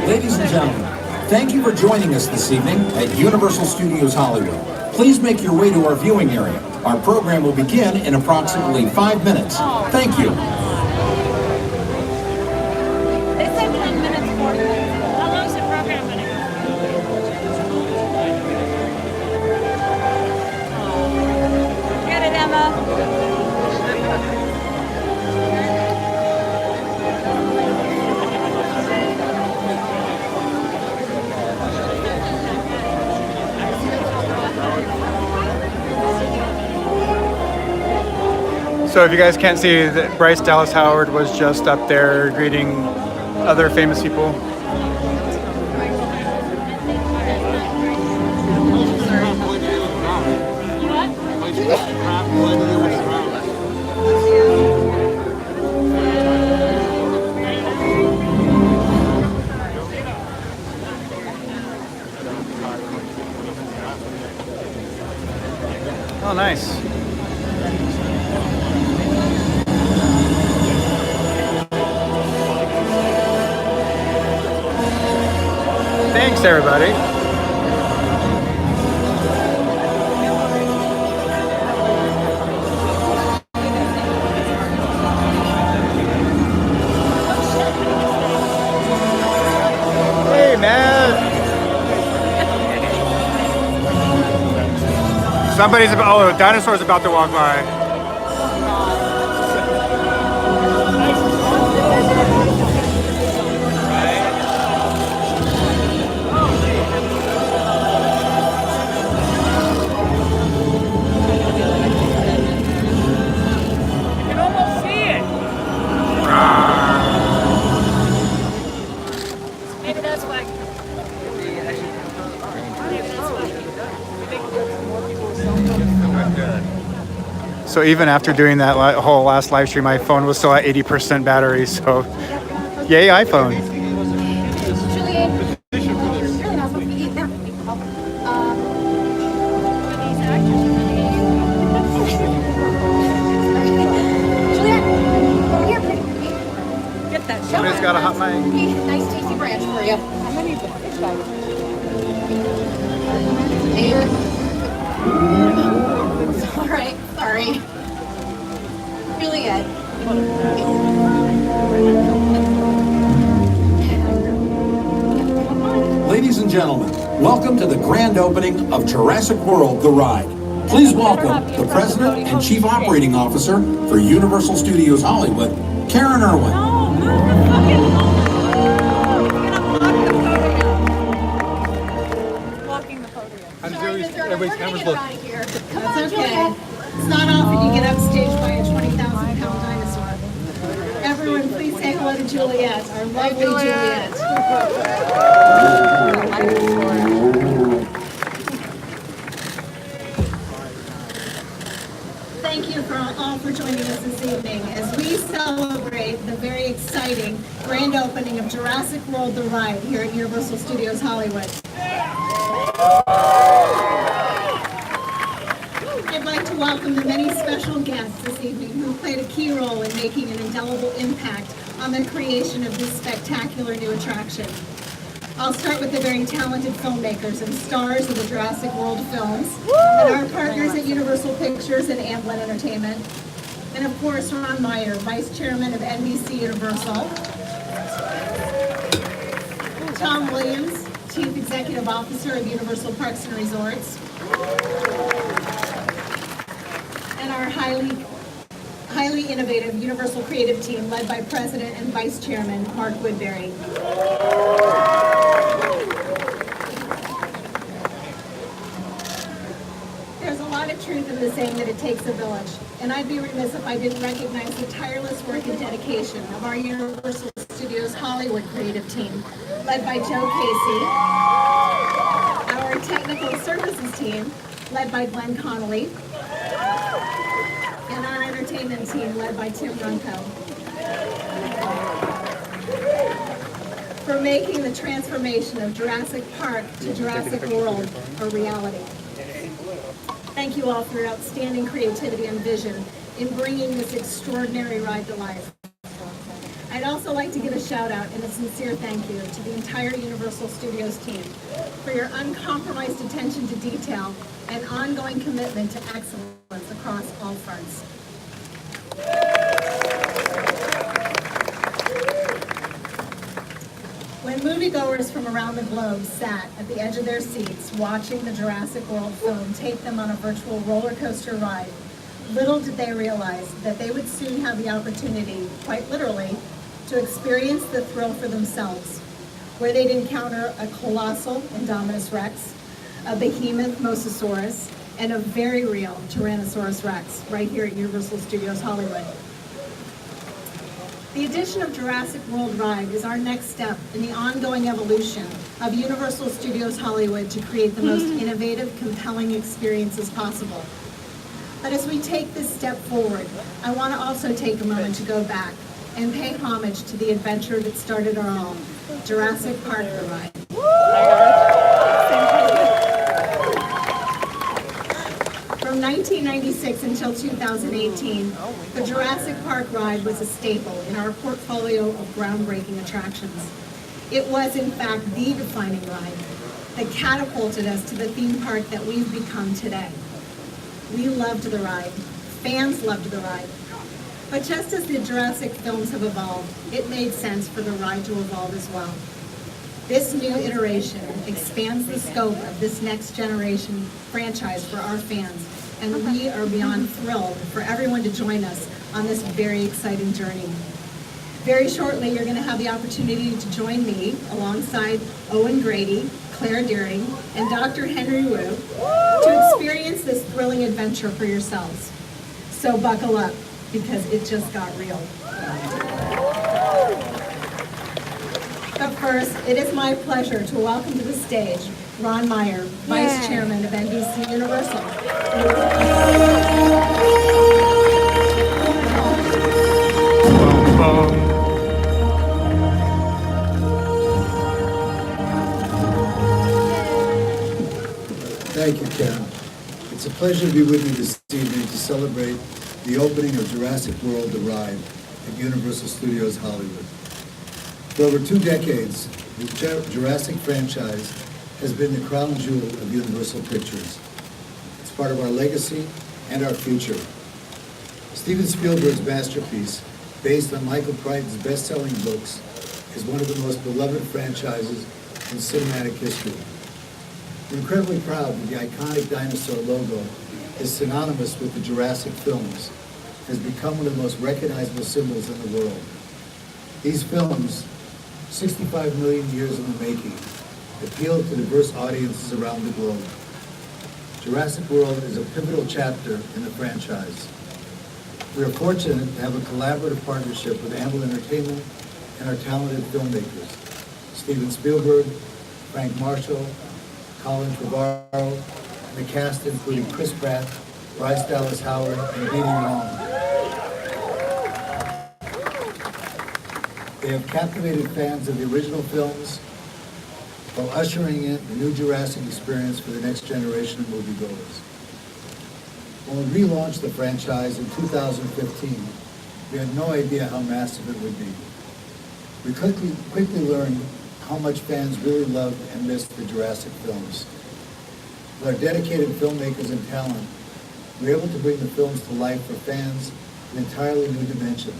Ladies and gentlemen, thank you for joining us this evening at Universal Studios Hollywood. Please make your way to our viewing area. Our program will begin in approximately 5 minutes. Thank you. They said 10 minutes, 40 minutes. How long is the program going to go? Get it, Emma. So if you guys can't see, that Bryce Dallas Howard was just up there greeting other famous people. Oh, nice. Thanks, everybody. Hey, man. Somebody's about, oh, a dinosaur's about to walk by. So even after doing that whole last live stream, my phone was still at 80% battery. So, yay, iPhone. Somebody's got a hot mic. Nice tasty branch for you. How many All right, sorry. Juliet. Ladies and gentlemen, welcome to the grand opening of Jurassic World: The Ride. Please welcome the President and Chief Operating Officer for Universal Studios Hollywood, Karen Irwin. Everybody's cameras look. Come on, Juliet. It's not often you get upstaged by a 20,000-pound dinosaur. Everyone, please say hello to Juliet, our lovely Juliet. Thank you all for joining us this evening as we celebrate the very exciting grand opening of Jurassic World: The Ride here at Universal Studios Hollywood. I'd like to welcome the many special guests this evening who played a key role in making an indelible impact on the creation of this spectacular new attraction. I'll start with the very talented filmmakers and stars of the Jurassic World films, and our partners at Universal Pictures and Amblin Entertainment, and of course Ron Meyer, Vice Chairman of NBC Universal, Tom Williams, Chief Executive Officer of Universal Parks and Resorts, and our highly innovative Universal Creative Team led by President and Vice Chairman Mark Woodbury. There's a lot of truth in the saying that it takes a village, and I'd be remiss if I didn't recognize the tireless work and dedication of our Universal Studios Hollywood creative team, led by Joe Casey, our technical services team, led by Glenn Connolly, and our entertainment team, led by Tim Runco, for making the transformation of Jurassic Park to Jurassic World a reality. Thank you all for your outstanding creativity and vision in bringing this extraordinary ride to life. I'd also like to give a shout out and a sincere thank you to the entire Universal Studios team for your uncompromised attention to detail and ongoing commitment to excellence across all fronts. When moviegoers from around the globe sat at the edge of their seats watching the Jurassic World film take them on a virtual roller coaster ride, little did they realize that they would soon have the opportunity, quite literally, to experience the thrill for themselves, where they'd encounter a colossal Indominus Rex, a behemoth Mosasaurus, and a very real Tyrannosaurus Rex right here at Universal Studios Hollywood. The addition of Jurassic World Ride is our next step in the ongoing evolution of Universal Studios Hollywood to create the most innovative, compelling experiences possible. But as we take this step forward, I want to also take a moment to go back and pay homage to the adventure that started our all, Jurassic Park the Ride. From 1996 until 2018, the Jurassic Park ride was a staple in our portfolio of groundbreaking attractions. It was, in fact, the defining ride that catapulted us to the theme park that we've become today. We loved the ride. Fans loved the ride. But just as the Jurassic films have evolved, it made sense for the ride to evolve as well. This new iteration expands the scope of this next generation franchise for our fans, and we are beyond thrilled for everyone to join us on this very exciting journey. Very shortly, you're going to have the opportunity to join me alongside Owen Grady, Claire Deering, and Dr. Henry Wu to experience this thrilling adventure for yourselves. So buckle up, because it just got real. But first, it is my pleasure to welcome to the stage Ron Meyer, Vice Chairman of NBC Universal. Thank you, Karen. It's a pleasure to be with you this evening to celebrate the opening of Jurassic World: The Ride at Universal Studios Hollywood. For over 2 decades, the Jurassic franchise has been the crown jewel of Universal Pictures. It's part of our legacy and our future. Steven Spielberg's masterpiece, based on Michael Crichton's best-selling books, is one of the most beloved franchises in cinematic history. We're incredibly proud that the iconic dinosaur logo is synonymous with the Jurassic films, has become one of the most recognizable symbols in the world. These films, 65 million years in the making, appeal to diverse audiences around the globe. Jurassic World is a pivotal chapter in the franchise. We are fortunate to have a collaborative partnership with Amblin Entertainment and our talented filmmakers, Steven Spielberg, Frank Marshall, Colin Trevorrow, and the cast including Chris Pratt, Bryce Dallas Howard, and Beanie Long. They have captivated fans of the original films while ushering in the new Jurassic experience for the next generation of moviegoers. When we relaunched the franchise in 2015, we had no idea how massive it would be. We quickly learned how much fans really loved and missed the Jurassic films. With our dedicated filmmakers and talent, we were able to bring the films to life for fans in an entirely new dimension.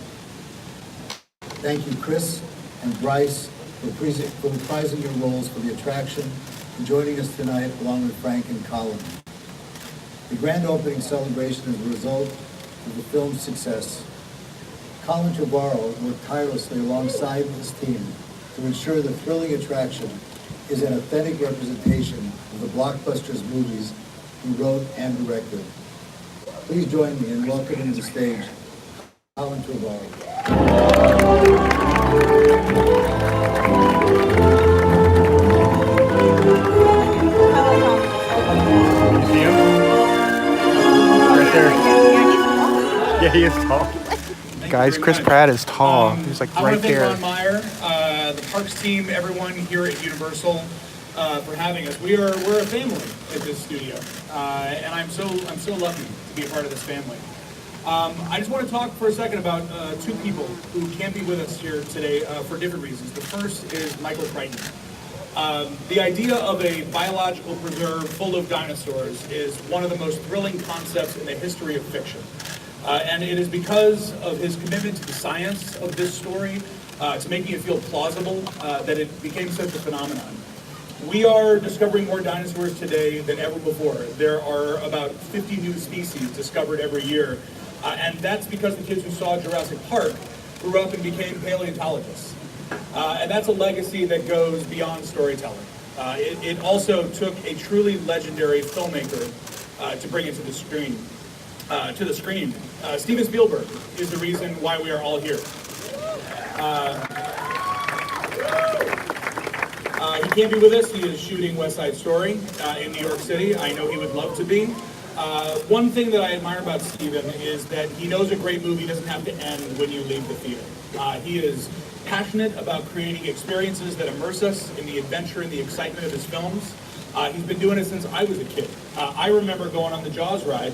Thank you, Chris and Bryce, for reprising your roles for the attraction and joining us tonight along with Frank and Colin. The grand opening celebration is a result of the film's success. Colin Trevorrow worked tirelessly alongside his team to ensure the thrilling attraction is an authentic representation of the blockbusters movies he wrote and directed. Please join me in welcoming to the stage Colin Trevorrow. Right there. Yeah, he is tall. Guys, Chris Pratt is tall. He's like I right want to thank there. Ron Meyer, the parks team, everyone here at Universal for having us. We're a family at this studio, and I'm so lucky to be a part of this family. I just want to talk for a second about two people who can't be with us here today for different reasons. The first is Michael Crichton. The idea of a biological preserve full of dinosaurs is one of the most thrilling concepts in the history of fiction. And it is because of his commitment to the science of this story, to making it feel plausible, that it became such a phenomenon. We are discovering more dinosaurs today than ever before. There are about 50 new species discovered every year. And that's because the kids who saw Jurassic Park grew up and became paleontologists. And that's a legacy that goes beyond storytelling. It also took a truly legendary filmmaker to bring it to the screen. Steven Spielberg is the reason why we are all here. He can't be with us. He is shooting West Side Story in New York City. I know he would love to be. One thing that I admire about Steven is that he knows a great movie doesn't have to end when you leave the theater. He is passionate about creating experiences that immerse us in the adventure and the excitement of his films. He's been doing it since I was a kid. I remember going on the Jaws ride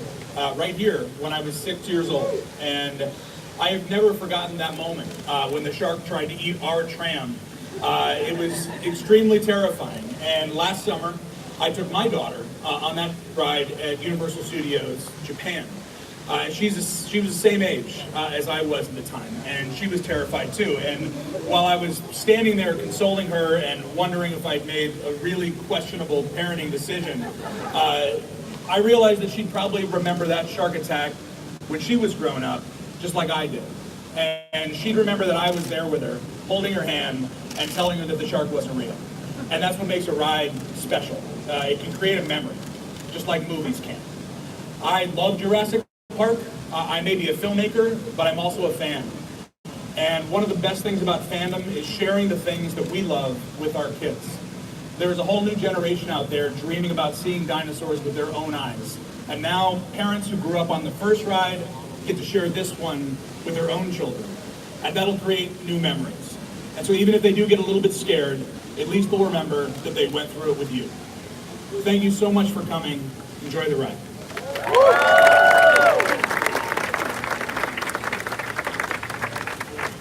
right here when I was 6 years old. And I have never forgotten that moment when the shark tried to eat our tram. It was extremely terrifying. And last summer, I took my daughter on that ride at Universal Studios Japan. She was the same age as I was at the time, and she was terrified too. And while I was standing there consoling her and wondering if I'd made a really questionable parenting decision, I realized that she'd probably remember that shark attack when she was growing up, just like I did. And she'd remember that I was there with her, holding her hand and telling her that the shark wasn't real. And that's what makes a ride special. It can create a memory, just like movies can. I love Jurassic Park. I may be a filmmaker, but I'm also a fan. And one of the best things about fandom is sharing the things that we love with our kids. There's a whole new generation out there dreaming about seeing dinosaurs with their own eyes. And now parents who grew up on the first ride get to share this one with their own children. And that'll create new memories. And so even if they do get a little bit scared, at least they'll remember that they went through it with you. Thank you so much for coming. Enjoy the ride.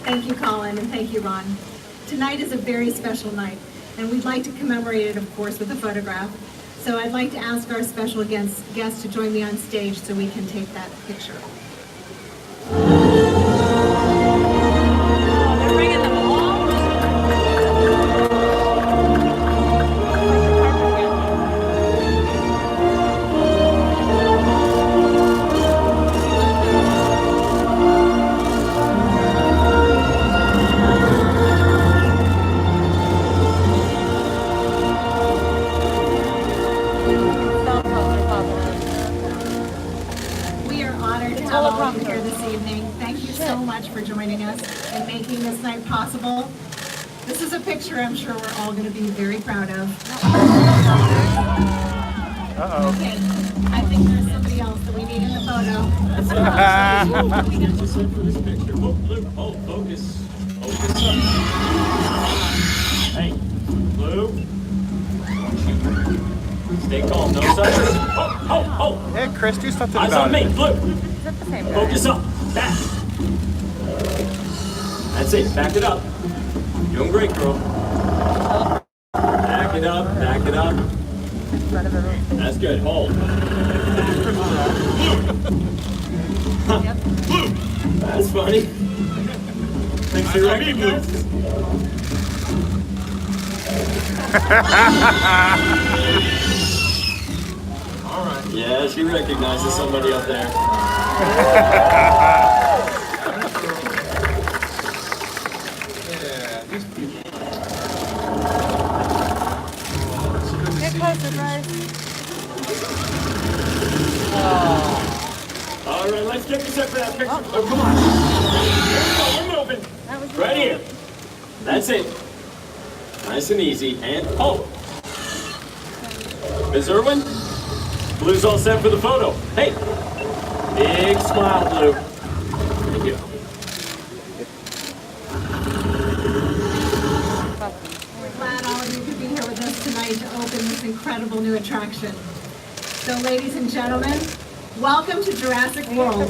Thank you, Colin, and thank you, Ron. Tonight is a very special night, and we'd like to commemorate it, of course, with a photograph. So I'd like to ask our special guest to join me on stage so we can take that picture. They're bringing them all. We are honored to have all of you here this evening. Thank you so much for joining us and making this night possible. This is a picture I'm sure we're all going to be very proud of. Uh-oh. Okay, I think there's somebody else that we need in the photo. Just in for this picture. Oh, focus. Focus up. Hey, Blue. Stay calm, no suckers. Oh. Hey, Chris, do something Eyes about on me, it. Blue. Focus up. Back. That's it. Back it up. Doing great, girl. Back it up. Back it up. That's good. Hold. Blue. That's funny. Thanks for recognizing. All right. Yeah, she recognizes somebody up there. Get closer, Bryce. All right, let's get you set for that picture. Oh, come on. Here we go. We're moving. Right here. That's it. Nice and easy. And Ms. Irwin, Blue's all set for the photo. Hey, big smile, Blue. Thank you. We're glad all of you could be here with us tonight to open this incredible new attraction. So ladies and gentlemen, Welcome to Jurassic World.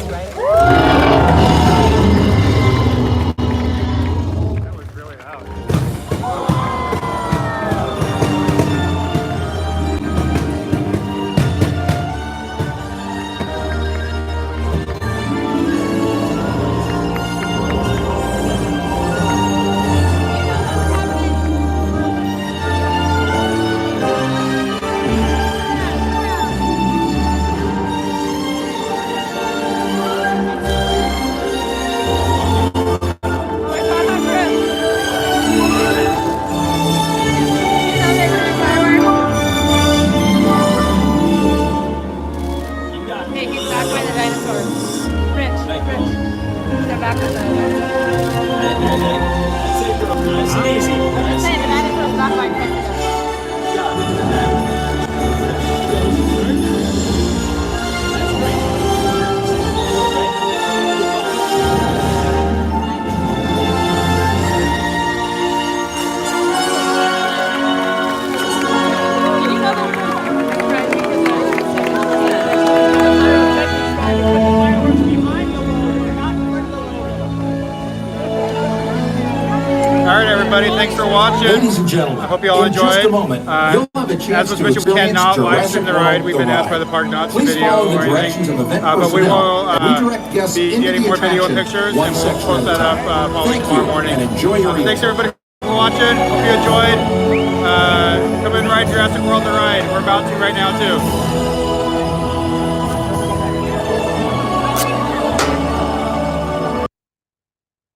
Everybody, thanks for watching. Ladies and gentlemen, I hope you all in enjoyed. just a moment, you'll have a chance As was to mentioned, we experience cannot live Jurassic stream the ride. We've been World: asked by the park not to Please video follow the or directions anything. of event But we personnel will and redirect guests be into getting the more video attraction pictures, one and we'll section post at a that up time. probably Thank tomorrow you, morning. and enjoy your Thanks evening. everybody for watching. Hope you enjoyed. Come and ride Jurassic World the ride. We're about to right now too.